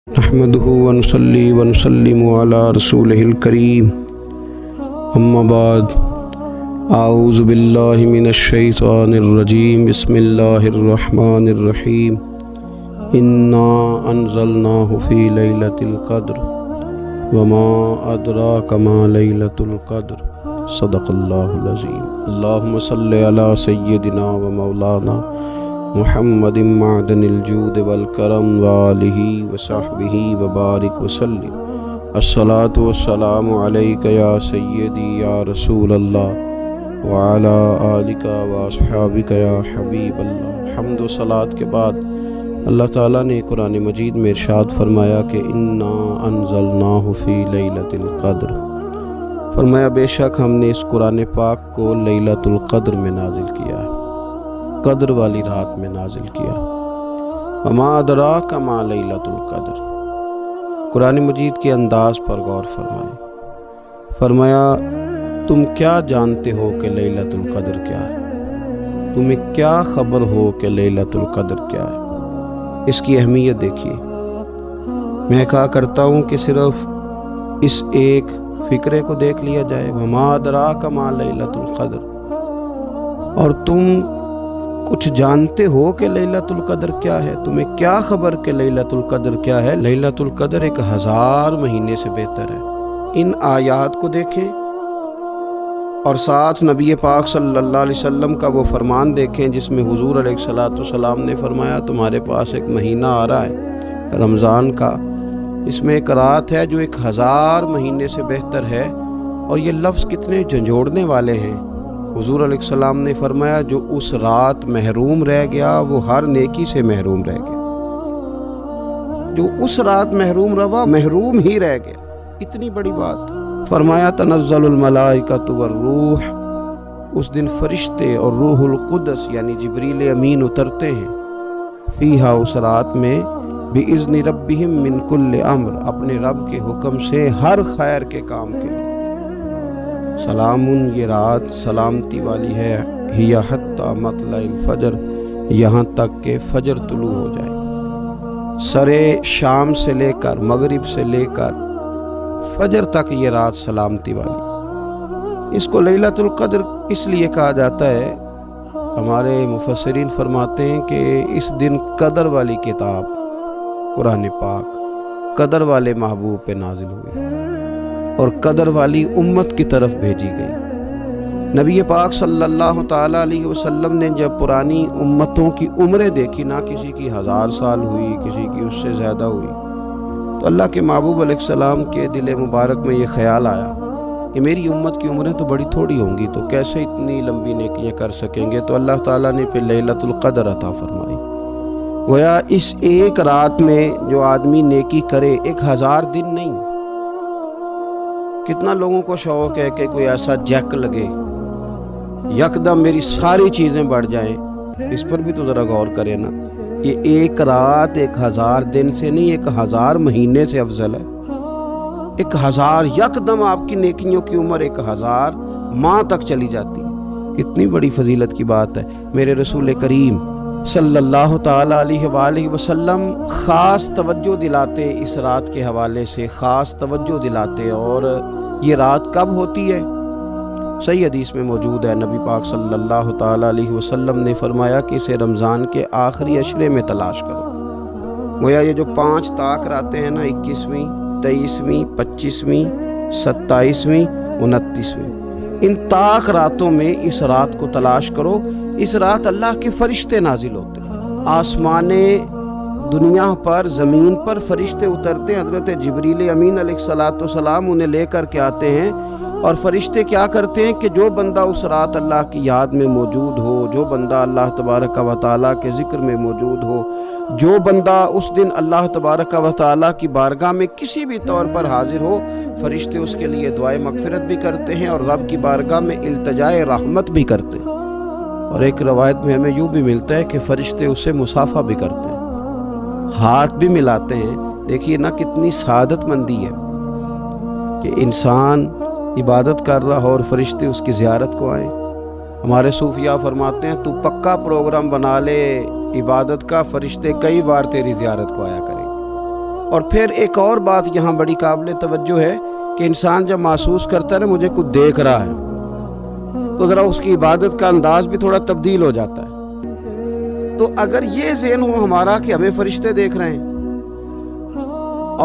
نحمده ونصلي ونسلم على رسوله الكريم اما بعد اعوذ باللہ من الشیطان الرجیم بسم اللہ الرحمن الرحیم انا انزلناه فی لیلۃ القدر وما ادراک ما لیلۃ القدر صدق اللہ العظیم اللہم صلی علی سیدنا و مولانا محمد معدن الجود والکرم وآلہ وصحبہ وبارک وسلم الصلاۃ والسلام علیک یا سیدی یا رسول اللہ وعلی آلک واصحابک یا حبیب اللہ۔ حمد و صلاۃ کے بعد اللہ تعالیٰ نے قرآن مجید میں ارشاد فرمایا کہ انا انزلناہ فی لیلۃ القدر، فرمایا بے شک ہم نے اس قرآن پاک کو لیلۃ القدر میں نازل کیا ہے، قدر والی رات میں نازل کیا۔ وما ادراک ما لیلۃ القدر، قرآن مجید کے انداز پر غور فرمائے، فرمایا تم کیا جانتے ہو کہ لیلۃ القدر کیا ہے، تمہیں کیا خبر ہو کہ لیلۃ القدر کیا ہے۔ اس کی اہمیت دیکھیے، میں کہا کرتا ہوں کہ صرف اس ایک فکرے کو دیکھ لیا جائے، وما ادراک ما لیلۃ القدر، اور تم کچھ جانتے ہو کہ لیلۃ القدر کیا ہے، تمہیں کیا خبر کہ لیلۃ القدر کیا ہے۔ لیلۃ القدر 1000 مہینے سے بہتر ہے۔ ان آیات کو دیکھیں اور ساتھ نبی پاک صلی اللہ علیہ وسلم کا وہ فرمان دیکھیں جس میں حضور علیہ السلام نے فرمایا تمہارے پاس ایک مہینہ آ رہا ہے رمضان کا، اس میں ایک رات ہے جو 1000 مہینے سے بہتر ہے، اور یہ لفظ کتنے جھنجھوڑنے والے ہیں۔ حضور علیہ السلام نے فرمایا جو اس رات محروم رہ گیا وہ ہر نیکی سے محروم رہ گیا، جو اس رات محروم رہا محروم ہی رہ گیا، اتنی بڑی بات۔ فرمایا تنزل الملائکۃ والروح، اس دن فرشتے اور روح القدس یعنی جبریل امین اترتے ہیں، فیہا اس رات میں، بِإِذْنِ رَبِّهِمْ مِنْ كُلِّ امر، اپنے رب کے حکم سے ہر خیر کے کام کے لیے۔ سلامن، یہ رات سلامتی والی ہے، ہی حتی مطلع الفجر، یہاں تک کہ فجر طلوع ہو جائے۔ سرے شام سے لے کر مغرب سے لے کر فجر تک یہ رات سلامتی والی۔ اس کو لیلۃ القدر اس لیے کہا جاتا ہے، ہمارے مفسرین فرماتے ہیں کہ اس دن قدر والی کتاب قرآن پاک قدر والے محبوب پہ نازل ہوئی اور قدر والی امت کی طرف بھیجی گئی۔ نبی پاک صلی اللہ تعالیٰ علیہ وسلم نے جب پرانی امتوں کی عمریں دیکھی، نہ کسی کی 1000 سال ہوئی، کسی کی اس سے زیادہ ہوئی، تو اللہ کے محبوب علیہ السلام کے دل مبارک میں یہ خیال آیا کہ میری امت کی عمریں تو بڑی تھوڑی ہوں گی، تو کیسے اتنی لمبی نیکیاں کر سکیں گے، تو اللہ تعالیٰ نے پھر لیلۃ القدر عطا فرمائی۔ گویا اس ایک رات میں جو آدمی نیکی کرے، 1000 دن نہیں۔ کتنا لوگوں کو شوق ہے کہ کوئی ایسا جیک لگے، یکدم میری ساری چیزیں بڑھ جائیں، اس پر بھی تو ذرا غور کریں نا۔ یہ ایک رات 1000 دن سے نہیں، 1000 مہینے سے افضل ہے۔ 1000 یکدم آپ کی نیکیوں کی عمر 1000 ماہ تک چلی جاتی ہے، کتنی بڑی فضیلت کی بات ہے۔ میرے رسول کریم صلی اللہ تعالیٰ علیہ وآلہ وسلم خاص توجہ دلاتے، اس رات کے حوالے سے خاص توجہ دلاتے، اور یہ رات کب ہوتی ہے؟ صحیح حدیث میں موجود ہے، نبی پاک صلی اللہ تعالیٰ علیہ وسلم نے فرمایا کہ اسے رمضان کے آخری عشرے میں تلاش کرو۔ گویا یہ جو 5 طاق راتیں ہیں نا، 21ویں، 23ویں، 25ویں، 27ویں، 29ویں، ان طاق راتوں میں اس رات کو تلاش کرو۔ اس رات اللہ کے فرشتے نازل ہوتے ہیں، آسمان دنیا پر، زمین پر فرشتے اترتے ہیں، حضرت جبریل امین علیہ السلام انہیں لے کر کے آتے ہیں، اور فرشتے کیا کرتے ہیں کہ جو بندہ اس رات اللہ کی یاد میں موجود ہو، جو بندہ اللہ تبارک و تعالیٰ کے ذکر میں موجود ہو، جو بندہ اس دن اللہ تبارک و تعالیٰ کی بارگاہ میں کسی بھی طور پر حاضر ہو، فرشتے اس کے لیے دعائے مغفرت بھی کرتے ہیں اور رب کی بارگاہ میں التجائے رحمت بھی کرتے ہیں، اور ایک روایت میں ہمیں یوں بھی ملتا ہے کہ فرشتے اسے مصافحہ بھی کرتے ہیں، ہاتھ بھی ملاتے ہیں۔ دیکھیے نا کتنی سعادت مندی ہے کہ انسان عبادت کر رہا ہو اور فرشتے اس کی زیارت کو آئیں۔ ہمارے صوفیاء فرماتے ہیں تو پکا پروگرام بنا لے عبادت کا، فرشتے کئی بار تیری زیارت کو آیا کریں گے۔ اور پھر ایک اور بات یہاں بڑی قابل توجہ ہے کہ انسان جب محسوس کرتا ہے نا مجھے کچھ دیکھ رہا ہے، تو ذرا اس کی عبادت کا انداز بھی تھوڑا تبدیل ہو جاتا ہے۔ تو اگر یہ ذہن ہو ہمارا کہ ہمیں فرشتے دیکھ رہے ہیں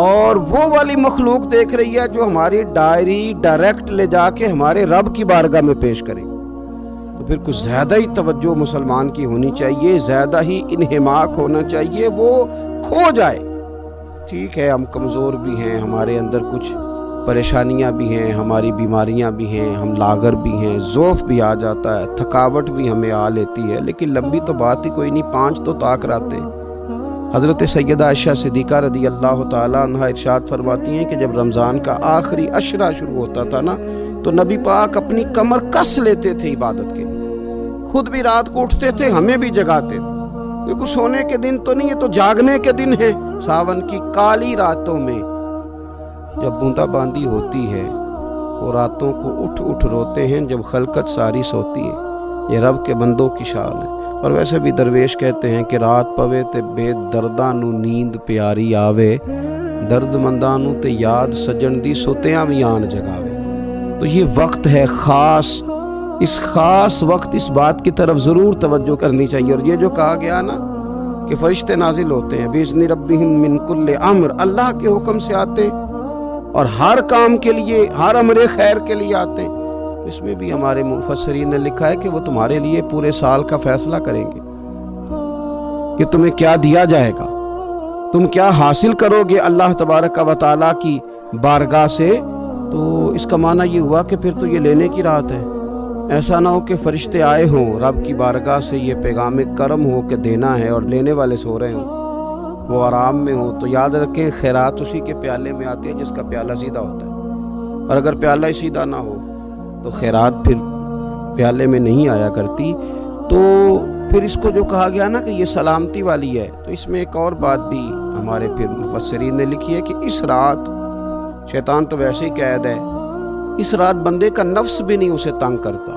اور وہ والی مخلوق دیکھ رہی ہے جو ہماری ڈائری ڈائریکٹ لے جا کے ہمارے رب کی بارگاہ میں پیش کرے، تو پھر کچھ زیادہ ہی توجہ مسلمان کی ہونی چاہیے، زیادہ ہی انہماک ہونا چاہیے، وہ کھو جائے۔ ٹھیک ہے ہم کمزور بھی ہیں، ہمارے اندر کچھ پریشانیاں بھی ہیں، ہماری بیماریاں بھی ہیں، ہم لاغر بھی ہیں، ضعف بھی آ جاتا ہے، تھکاوٹ بھی ہمیں آ لیتی ہے، لیکن لمبی تو بات ہی کوئی نہیں، 5 تو طاق راتیں۔ حضرت سیدہ عائشہ صدیقہ رضی اللہ تعالیٰ عنہ ارشاد فرماتی ہیں کہ جب رمضان کا آخری عشرہ شروع ہوتا تھا نا تو نبی پاک اپنی کمر کس لیتے تھے عبادت کے لیے، خود بھی رات کو اٹھتے تھے، ہمیں بھی جگاتے تھے، کیونکہ سونے کے دن تو نہیں ہے، تو جاگنے کے دن ہے۔ ساون کی کالی راتوں میں جب بوندا باندی ہوتی ہے وہ راتوں کو اٹھ اٹھ روتے ہیں جب خلقت ساری سوتی ہے، یہ رب کے بندوں کی شان ہے۔ اور ویسے بھی درویش کہتے ہیں کہ رات پوے تے بے درداں نو نیند پیاری آوے، درد منداں نو تے یاد سجن دی سوتیاں بھی آن جگاوے۔ تو یہ وقت ہے خاص، اس خاص وقت اس بات کی طرف ضرور توجہ کرنی چاہیے۔ اور یہ جو کہا گیا نا کہ فرشتے نازل ہوتے ہیں بِإِذْنِ رَبِّهِمْ مِنْ كُلِّ امر، اللہ کے حکم سے آتے اور ہر کام کے لیے، ہر امر خیر کے لیے آتے ہیں۔ اس میں بھی ہمارے مفسرین نے لکھا ہے کہ وہ تمہارے لیے پورے سال کا فیصلہ کریں گے کہ تمہیں کیا دیا جائے گا، تم کیا حاصل کرو گے اللہ تبارک و تعالیٰ کی بارگاہ سے۔ تو اس کا معنی یہ ہوا کہ پھر تو یہ لینے کی رات ہے، ایسا نہ ہو کہ فرشتے آئے ہوں رب کی بارگاہ سے یہ پیغام کرم ہو کہ دینا ہے اور لینے والے سو رہے ہوں، وہ آرام میں ہوں۔ تو یاد رکھیں خیرات اسی کے پیالے میں آتی ہے جس کا پیالہ سیدھا ہوتا ہے، اور اگر پیالہ ہی سیدھا نہ ہو تو خیرات پھر پیالے میں نہیں آیا کرتی۔ تو پھر اس کو جو کہا گیا نا کہ یہ سلامتی والی ہے، تو اس میں ایک اور بات بھی ہمارے پھر مفسرین نے لکھی ہے کہ اس رات شیطان تو ویسے ہی قید ہے، اس رات بندے کا نفس بھی نہیں اسے تنگ کرتا۔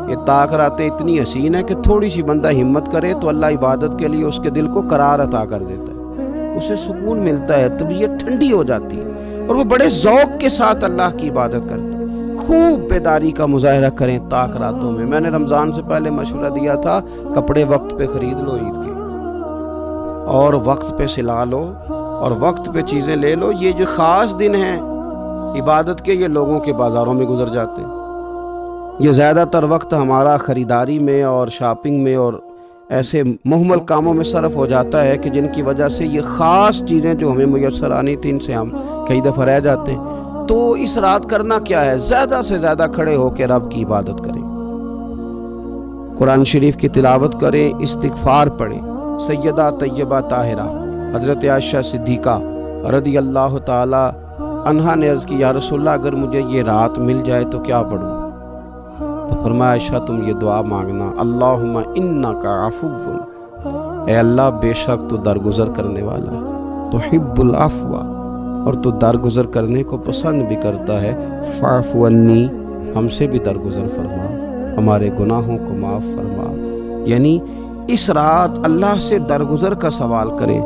یہ طاق راتیں اتنی حسین ہے کہ تھوڑی سی بندہ ہمت کرے تو اللہ عبادت کے لیے اس کے دل کو قرار عطا کر دیتا ہے، اسے سکون ملتا ہے، طبیعت ٹھنڈی ہو جاتی ہے اور وہ بڑے ذوق کے ساتھ اللہ کی عبادت کرتا ہے۔ خوب بیداری کا مظاہرہ کریں طاق راتوں میں۔ میں نے رمضان سے پہلے مشورہ دیا تھا کپڑے وقت پہ خرید لو عید کے، اور وقت پہ سلا لو اور وقت پہ چیزیں لے لو۔ یہ جو خاص دن ہیں عبادت کے، یہ لوگوں کے بازاروں میں گزر جاتے ہیں۔ یہ زیادہ تر وقت ہمارا خریداری میں اور شاپنگ میں اور ایسے مہمل کاموں میں صرف ہو جاتا ہے کہ جن کی وجہ سے یہ خاص چیزیں جو ہمیں میسر آنی تھی ان سے ہم کئی دفعہ رہ جاتے ہیں۔ تو اس رات کرنا کیا ہے؟ زیادہ سے زیادہ کھڑے ہو کے رب کی عبادت کریں، قرآن شریف کی تلاوت کریں، استغفار پڑھیں۔ سیدہ طیبہ طاہرہ حضرت عائشہ صدیقہ رضی اللہ تعالی عنہا نے عرض کی یا رسول اللہ اگر مجھے یہ رات مل جائے تو کیا پڑھوں؟ تو فرمایا عائشہ تم یہ دعا مانگنا، اللہم انک عفو، اے اللہ بے شک تو درگزر کرنے والا ہے، تحب العفو، اور تو درگزر کرنے کو پسند بھی کرتا ہے، فاعف عنی، ہم سے بھی درگزر فرما، ہمارے گناہوں کو معاف فرما۔ یعنی اس رات اللہ سے درگزر کا سوال کریں۔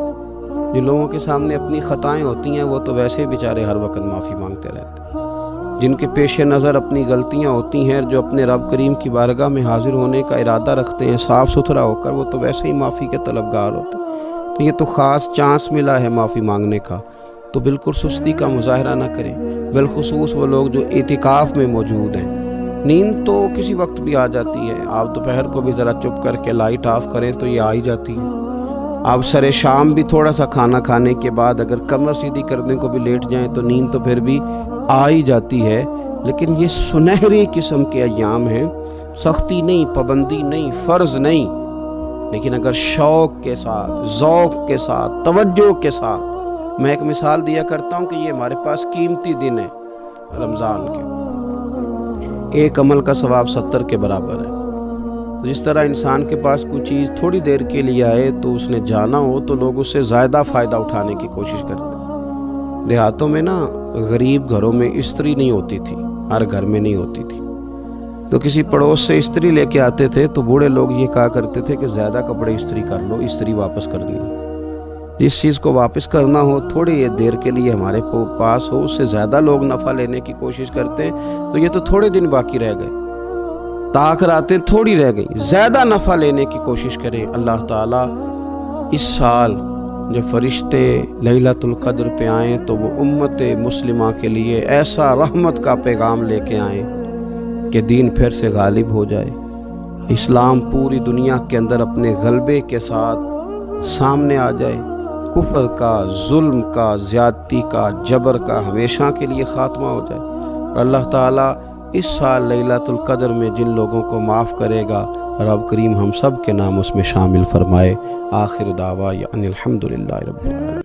جو لوگوں کے سامنے اپنی خطائیں ہوتی ہیں وہ تو ویسے بیچارے ہر وقت معافی مانگتے رہتے ہیں، جن کے پیش نظر اپنی غلطیاں ہوتی ہیں، جو اپنے رب کریم کی بارگاہ میں حاضر ہونے کا ارادہ رکھتے ہیں صاف ستھرا ہو کر، وہ تو ویسے ہی معافی کے طلبگار ہوتے ہیں۔ تو یہ تو خاص چانس ملا ہے معافی مانگنے کا، تو بالکل سستی کا مظاہرہ نہ کریں، بالخصوص وہ لوگ جو اعتکاف میں موجود ہیں۔ نیند تو کسی وقت بھی آ جاتی ہے، آپ دوپہر کو بھی ذرا چپ کر کے لائٹ آف کریں تو یہ آ ہی جاتی ہے۔ آپ سر شام بھی تھوڑا سا کھانا کھانے کے بعد اگر کمر سیدھی کرنے کو بھی لیٹ جائیں تو نیند تو پھر بھی آ ہی جاتی ہے۔ لیکن یہ سنہری قسم کے ایام ہیں، سختی نہیں، پابندی نہیں، فرض نہیں، لیکن اگر شوق کے ساتھ، ذوق کے ساتھ، توجہ کے ساتھ۔ میں ایک مثال دیا کرتا ہوں کہ یہ ہمارے پاس قیمتی دن ہے رمضان کے، ایک عمل کا ثواب 70 کے برابر ہے۔ تو جس طرح انسان کے پاس کوئی چیز تھوڑی دیر کے لیے آئے تو اس نے جانا ہو تو لوگ اس سے زیادہ فائدہ اٹھانے کی کوشش کرتے ہیں۔ دیہاتوں میں نا غریب گھروں میں استری نہیں ہوتی تھی، ہر گھر میں نہیں ہوتی تھی، تو کسی پڑوس سے استری لے کے آتے تھے تو بوڑھے لوگ یہ کہا کرتے تھے کہ زیادہ کپڑے استری کر لو، استری واپس کرنی ہے۔ جس چیز کو واپس کرنا ہو تھوڑی دیر کے لیے ہمارے پاس ہو، اس سے زیادہ لوگ نفع لینے کی کوشش کرتے ہیں، تو یہ تو تھوڑے دن باقی رہ گئے، راتیں تھوڑی رہ گئی، زیادہ نفع لینے کی کوشش کریں۔ اللہ تعالیٰ اس سال جب فرشتے لیلۃ القدر پہ آئیں تو وہ امت مسلمہ کے لیے ایسا رحمت کا پیغام لے کے آئیں کہ دین پھر سے غالب ہو جائے، اسلام پوری دنیا کے اندر اپنے غلبے کے ساتھ سامنے آ جائے، کفر کا، ظلم کا، زیادتی کا، جبر کا ہمیشہ کے لیے خاتمہ ہو جائے۔ اور اللہ تعالیٰ اس سال لیلۃ القدر میں جن لوگوں کو معاف کرے گا، رب کریم ہم سب کے نام اس میں شامل فرمائے۔ آخر دعوانا ان الحمدللہ رب العالمین۔